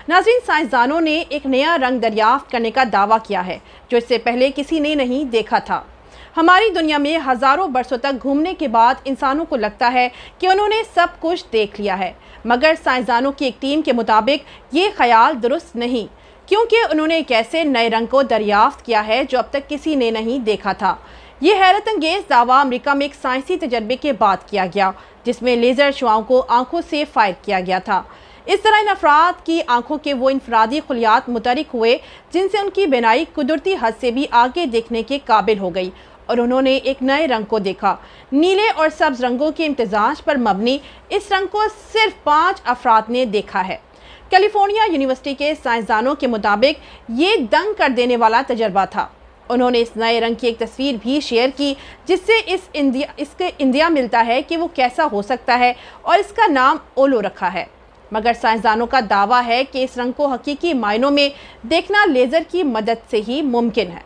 नाज़रीन, साइंसदानों ने एक नया रंग दरियाफ्त करने का दावा किया है जो इससे पहले किसी ने नहीं देखा था। हमारी दुनिया में हज़ारों बरसों तक घूमने के बाद इंसानों को लगता है कि उन्होंने सब कुछ देख लिया है, मगर साइंसदानों की एक टीम के मुताबिक ये ख्याल दुरुस्त नहीं, क्योंकि उन्होंने एक ऐसे नए रंग को दरियाफ्त किया है जो अब तक किसी ने नहीं देखा था। ये हैरत अंगेज दावा अमेरिका में एक साइंसी तजर्बे के बाद किया गया, जिसमें लेज़र शुआओं को आंखों से फायर किया गया था। इस तरह इन अफराद की आंखों के वो इनफरादी खुलियात मुतहरिक हुए जिनसे उनकी बिनाई कुदरती हद से भी आगे देखने के काबिल हो गई और उन्होंने एक नए रंग को देखा। नीले और सब्ज रंगों के इम्तिजाज पर मबनी इस रंग को सिर्फ 5 अफराद ने देखा है। कैलिफोर्निया यूनिवर्सिटी के साइंसदानों के मुताबिक ये दंग कर देने वाला तजर्बा था। उन्होंने इस नए रंग की एक तस्वीर भी शेयर की जिससे इसके इंदिया मिलता है कि वो कैसा हो सकता है और इसका नाम ओलो रखा है। मगर साइंसदानों का दावा है कि इस रंग को हकीकी मायनों में देखना लेज़र की मदद से ही मुमकिन है।